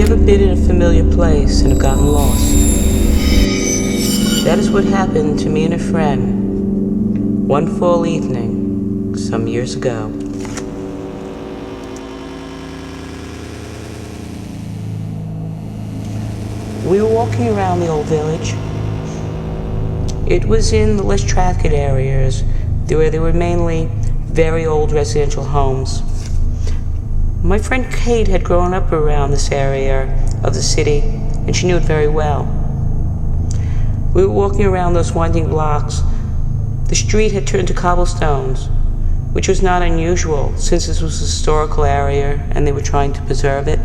you ever been in a familiar place and have gotten lost? That is what happened to me and a friend one fall evening some years ago. We were walking around the old village. It was in the less trafficked areas where there were mainly very old residential homes. My friend Kate had grown up around this area of the city, and she knew it very well. We were walking around those winding blocks. The street had turned to cobblestones, which was not unusual since this was a historical area and they were trying to preserve it.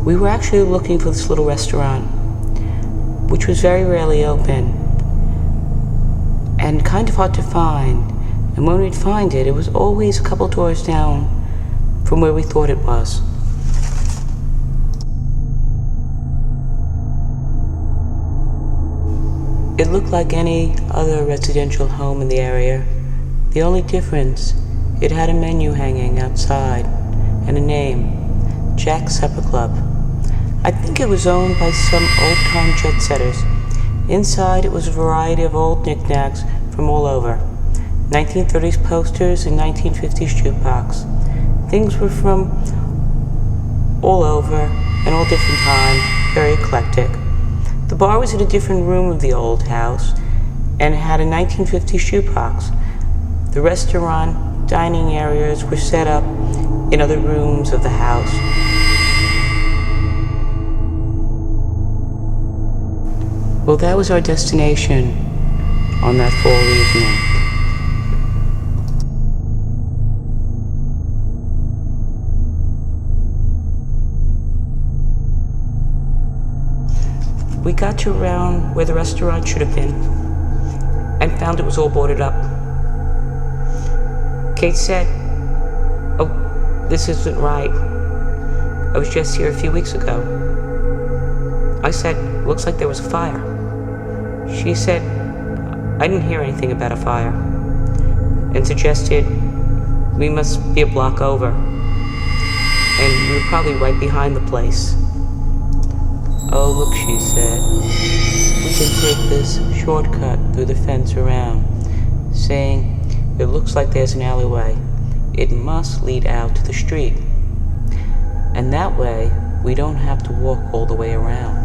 We were actually looking for this little restaurant, which was very rarely open and kind of hard to find. And when we'd find it, it was always a couple doors down from where we thought it was. It looked like any other residential home in the area. The only difference, it had a menu hanging outside and a name, Jack's Supper Club. I think it was owned by some old-time jet setters. Inside, it was a variety of old knickknacks from all over. 1930s posters and 1950s jukebox. Things were from all over and all different times, very eclectic. The bar was in a different room of the old house and had a 1950s jukebox. The restaurant, dining areas were set up in other rooms of the house. Well, that was our destination on that fall evening. We got to around where the restaurant should have been and found it was all boarded up. Kate said, "Oh, this isn't right. I was just here a few weeks ago." I said, "Looks like there was a fire." She said, "I didn't hear anything about a fire," and suggested we must be a block over, and we were probably right behind the place. "Oh, look," she said, "we can take this shortcut through the fence around," saying, "It looks like there's an alleyway. It must lead out to the street. And that way, we don't have to walk all the way around."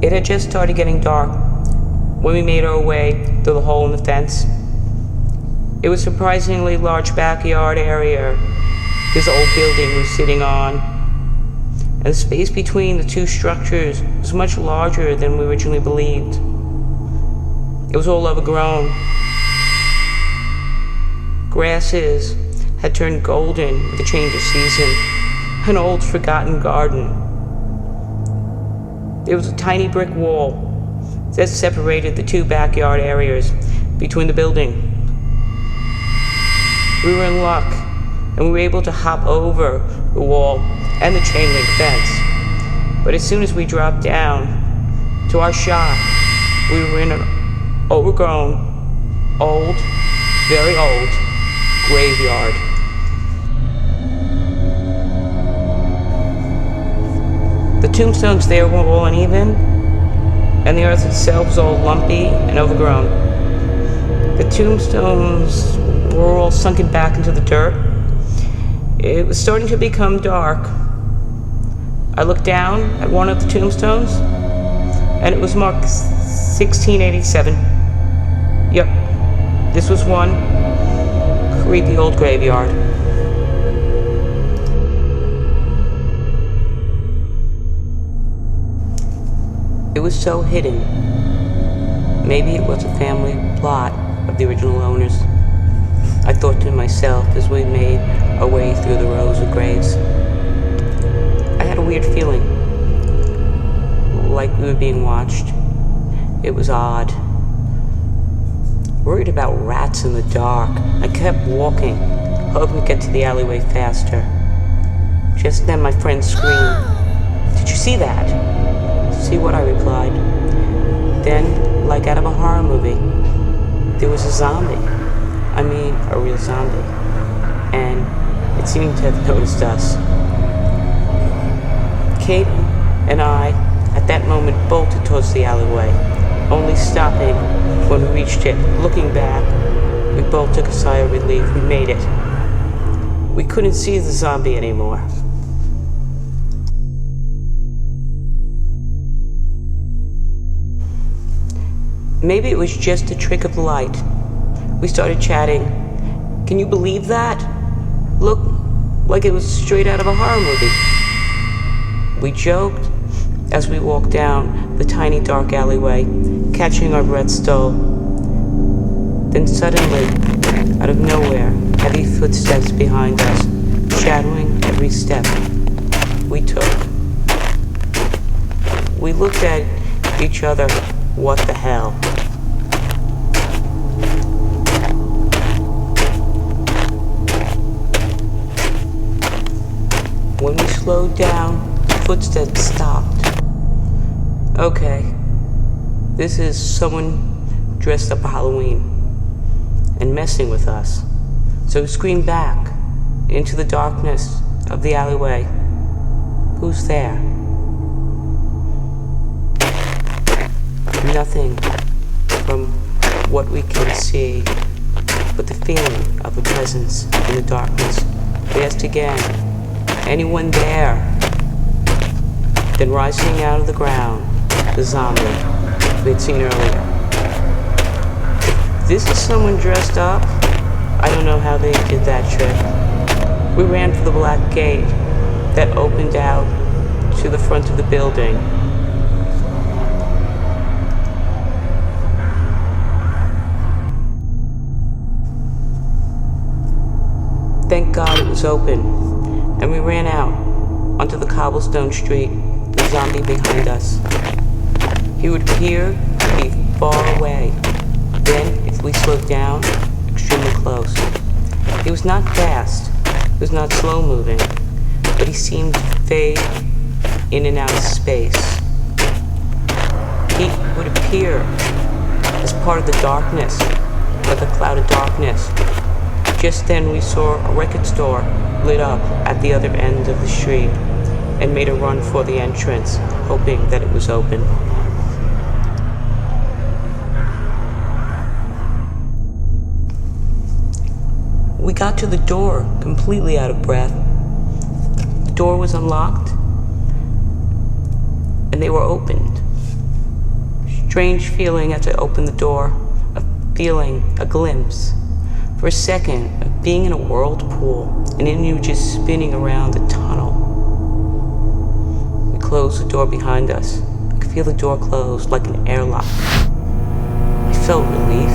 It had just started getting dark when we made our way through the hole in the fence. It was a surprisingly large backyard area this old building was sitting on, and the space between the two structures was much larger than we originally believed. It was all overgrown. Grasses had turned golden with the change of season, an old forgotten garden. There was a tiny brick wall that separated the two backyard areas between the building. We were in luck, and we were able to hop over the wall and the chain link fence. But as soon as we dropped down, to our shock, we were in an overgrown, old, very old graveyard. The tombstones there were all uneven, and the earth itself was all lumpy and overgrown. The tombstones were all sunken back into the dirt. It was starting to become dark. I looked down at one of the tombstones, and it was marked 1687. Yep, this was one creepy old graveyard. It was so hidden. Maybe it was a family plot of the original owners. I thought to myself as we made our way through the rows of graves. I had a weird feeling, like we were being watched. It was odd. Worried about rats in the dark, I kept walking, hoping to get to the alleyway faster. Just then my friend screamed, "Did you see that?" See what? I replied. Then, like out of a horror movie, there was a zombie. I mean, a real zombie. And it seemed to have noticed us. Kate and I, at that moment, bolted towards the alleyway, only stopping when we reached it. Looking back, we both took a sigh of relief. We made it. We couldn't see the zombie anymore. Maybe it was just a trick of the light. We started chatting. Can you believe that? Looked like it was straight out of a horror movie. We joked as we walked down the tiny dark alleyway, catching our breath still. Then suddenly, out of nowhere, heavy footsteps behind us, shadowing every step we took. We looked at each other. What the hell? When we slowed down, the footsteps stopped. Okay, this is someone dressed up for Halloween and messing with us. So we screamed back into the darkness of the alleyway. Who's there? Nothing from what we can see, but the feeling of a presence in the darkness. We asked again, anyone there? Then rising out of the ground, the zombie we had seen earlier. If this is someone dressed up, I don't know how they did that trick. We ran for the black gate that opened out to the front of the building. Thank God it was open, and we ran out onto the cobblestone street, the zombie behind us. He would appear to be far away. Then, if we slowed down, extremely close. He was not fast, he was not slow moving, but he seemed to fade in and out of space. He would appear as part of the darkness, like a cloud of darkness. Just then we saw a record store lit up at the other end of the street and made a run for the entrance, hoping that it was open. We got to the door, completely out of breath. The door was unlocked, and they were opened. Strange feeling as I opened the door, a feeling, a glimpse, for a second, of being in a whirlpool, and then you just spinning around the tunnel. We closed the door behind us. I could feel the door close like an airlock. I felt relief.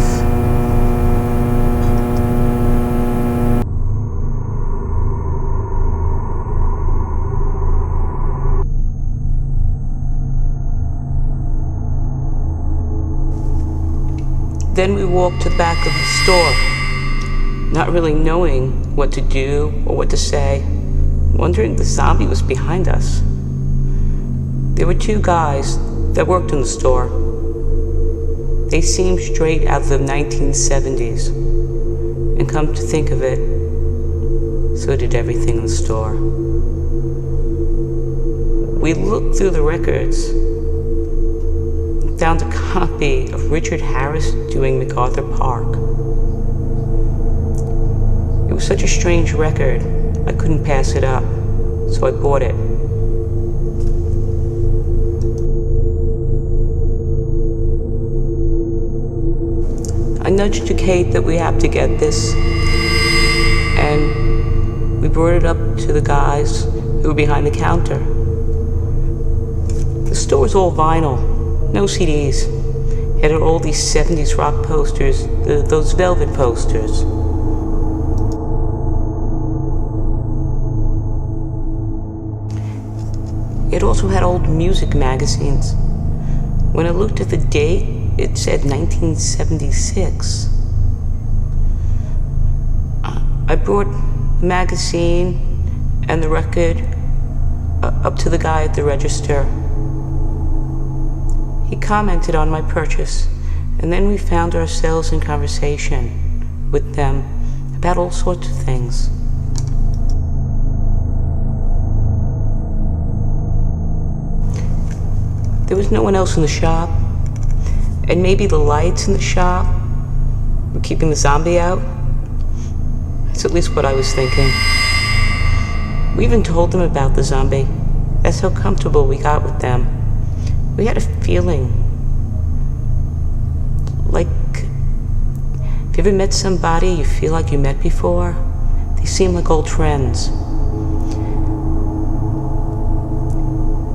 Then we walked to the back of the store, not really knowing what to do or what to say, wondering if the zombie was behind us. There were two guys that worked in the store. They seemed straight out of the 1970s, and come to think of it, so did everything in the store. We looked through the records, found a copy of Richard Harris doing MacArthur Park. It was such a strange record, I couldn't pass it up, so I bought it. I nudged to Kate that we have to get this, and we brought it up to the guys who were behind the counter. The store was all vinyl. No CDs. It had all these 70s rock posters, those velvet posters. It also had old music magazines. When I looked at the date, it said 1976. I brought the magazine and the record up to the guy at the register. He commented on my purchase, and then we found ourselves in conversation with them about all sorts of things. There was no one else in the shop, and maybe the lights in the shop were keeping the zombie out. That's at least what I was thinking. We even told them about the zombie. That's how comfortable we got with them. We had a feeling like, if you ever met somebody you feel like you met before, they seem like old friends.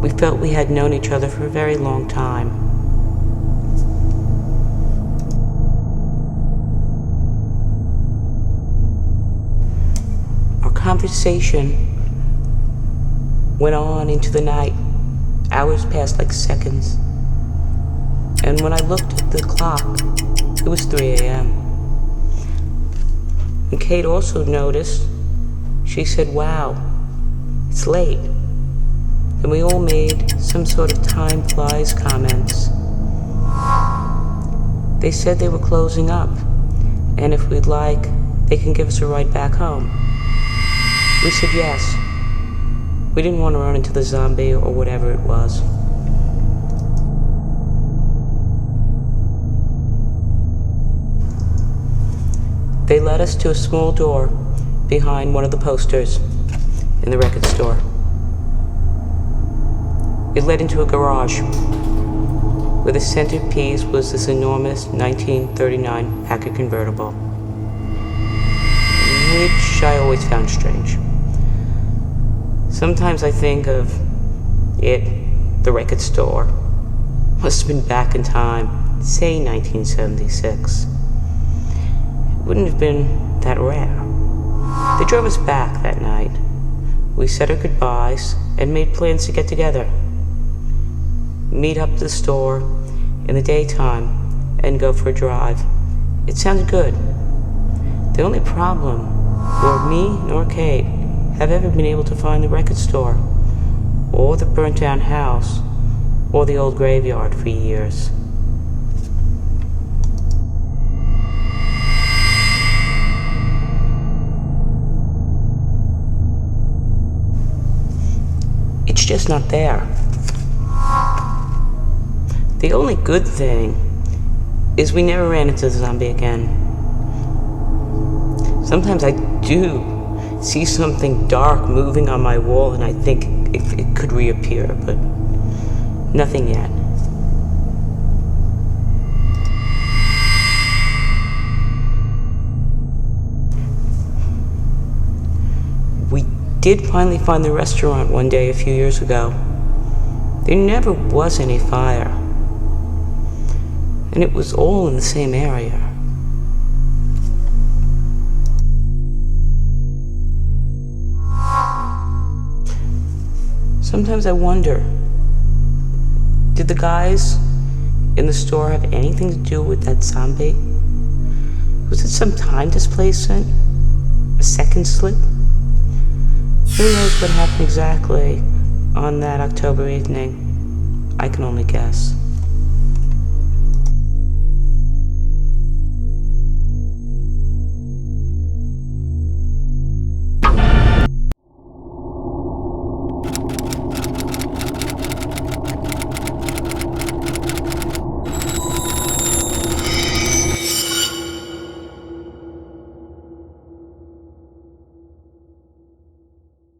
We felt we had known each other for a very long time. Our conversation went on into the night. Hours passed like seconds. And when I looked at the clock, it was 3 a.m. And Kate also noticed. She said, "Wow, it's late." And we all made some sort of time flies comments. They said they were closing up, and if we'd like, they can give us a ride back home. We said yes. We didn't want to run into the zombie or whatever it was. They led us to a small door behind one of the posters in the record store. It led into a garage where the centerpiece was this enormous 1939 Packard convertible, which I always found strange. Sometimes I think of it, the record store, must have been back in time, say 1976. It wouldn't have been that rare. They drove us back that night. We said our goodbyes and made plans to get together, meet up at the store in the daytime, and go for a drive. It sounded good. The only problem, nor me nor Kate have ever been able to find the record store, or the burnt down house, or the old graveyard for years. It's just not there. The only good thing is we never ran into the zombie again. Sometimes I do see something dark moving on my wall and I think it could reappear, but nothing yet. We did finally find the restaurant one day a few years ago. There never was any fire, and it was all in the same area. Sometimes I wonder, did the guys in the store have anything to do with that zombie? Was it some time displacement? A second slip? Who knows what happened exactly on that October evening? I can only guess.